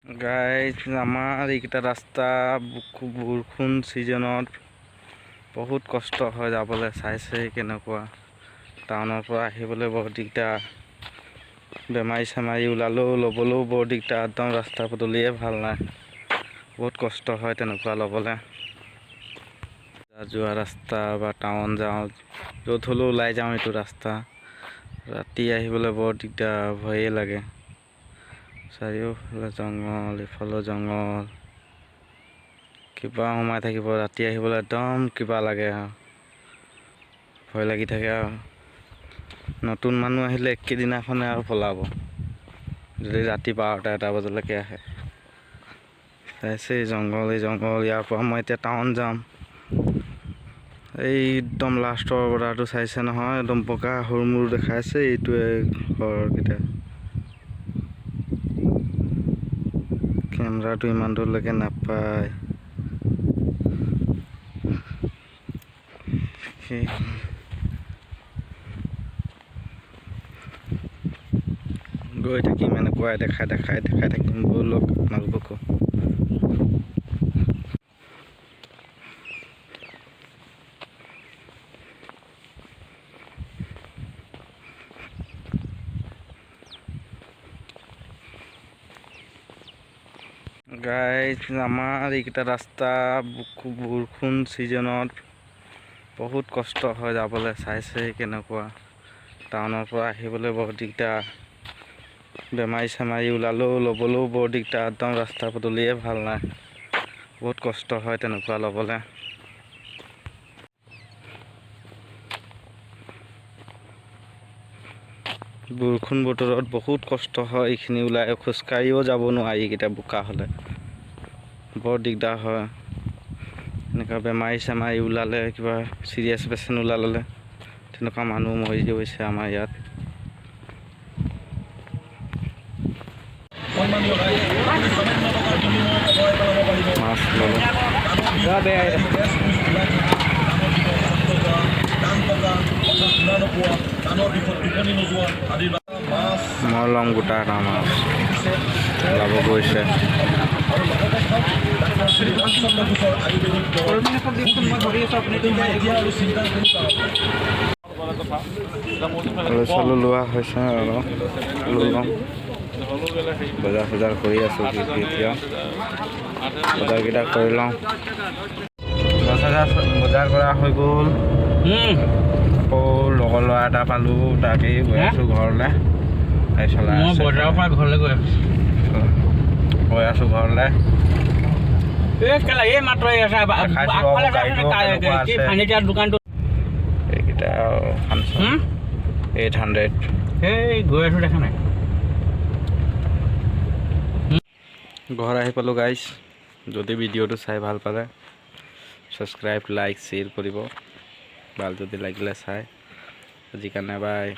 Guys আমাৰ এইকেইটা ৰাস্তা বৰষুণ ছিজনত বহুত কষ্ট হয় যাবলৈ। চাইছে কেনেকুৱা টাউনৰ পৰা আহিবলৈ বৰ দিগদাৰ। বেমাৰী চেমাৰী ওলালেও ল'বলৈও বৰ দিগদাৰ। একদম ৰাস্তা পদূলিয়ে ভাল নাই, বহুত কষ্ট হয় তেনেকুৱা ল'বলৈ। যোৱা ৰাস্তা বা টাউন যাওঁ, য'ত হ'লেও ওলাই যাওঁ এইটো ৰাস্তা। ৰাতি আহিবলৈ বৰ দিগদাৰ, ভয়ে লাগে। চাৰিওফালে জংঘল, ইফালে জংঘল, কিবা সোমাই থাকিব। ৰাতি আহিবলৈ একদম কিবা লাগে আৰু ভয় লাগি থাকে। আৰু নতুন মানুহ আহিলে একেদিনাখনে আৰু পলাব, যদি ৰাতি 12টা-1টা বজালৈকে আহে। চাইছে জংঘল, এই জংঘল। ইয়াৰ পৰা মই এতিয়া টাউন যাম। এই একদম লাষ্টৰ বৰ্ডাৰটো চাইছে নহয়, একদম বগা সৰু মূৰ দেখাইছে। এইটোৱে ঘৰকেইটা। কেমেৰাটো ইমান দূৰলৈকে নাপায়। গৈ থাকিম এনেকুৱাই দেখাই থাকিম। ব'লক আপোনালোককো। গাইজ আমাৰ এইকেইটা ৰাস্তা বৰষুণ ছিজনত বহুত কষ্ট হয় যাবলৈ। চাইছে কেনেকুৱা টাউনৰ পৰা আহিবলৈ বৰ দিগদাৰ। বেমাৰী চেমাৰী ওলালেও ল'বলৈও বৰ দিগদাৰ। একদম ৰাস্তা পদূলিয়ে ভাল নাই, বহুত কষ্ট হয় তেনেকুৱা ল'বলৈ। বৰষুণ বতৰত বহুত কষ্ট হয়। এইখিনি ওলাই খোজকাঢ়িও যাব নোৱাৰি। এইকেইটা বোকা হ'লে বৰ দিগদাৰ হয়। এনেকুৱা বেমাৰী চেমাৰী ওলালে, কিবা চিৰিয়াছ পেচেণ্ট ওলালে, তেনেকুৱা মানুহ মৰি গৈছে আমাৰ ইয়াত। মাছ ল'লোঁ। মই ল'ম গোটা এটা মাছ। ওলাব গৈছে। চালু লোৱা হৈছে আৰু ল'ম। বজাৰ কৰি আছোঁ। এতিয়া বজাৰকেইটা কৰি লওঁ। বজাৰ কৰা হৈ গ'ল। আকৌ লগৰ ল'ৰা এটা পালোঁ, তাকেই গৈ আছোঁ ঘৰলৈ। মই বজাৰৰ পৰা ঘৰলৈ গৈ আছোঁ ঘৰলৈ। এইকেইটা 800। গৈ আছোঁ, দেখা নাই। ঘৰ আহি পালোঁ গাইজ। যদি ভিডিঅ'টো চাই ভাল পালে ছাবস্ক্ৰাইব, লাইক, শ্বেয়াৰ কৰিব। ভাল যদি লাগিলে চাই। আজি কাৰণে বাই।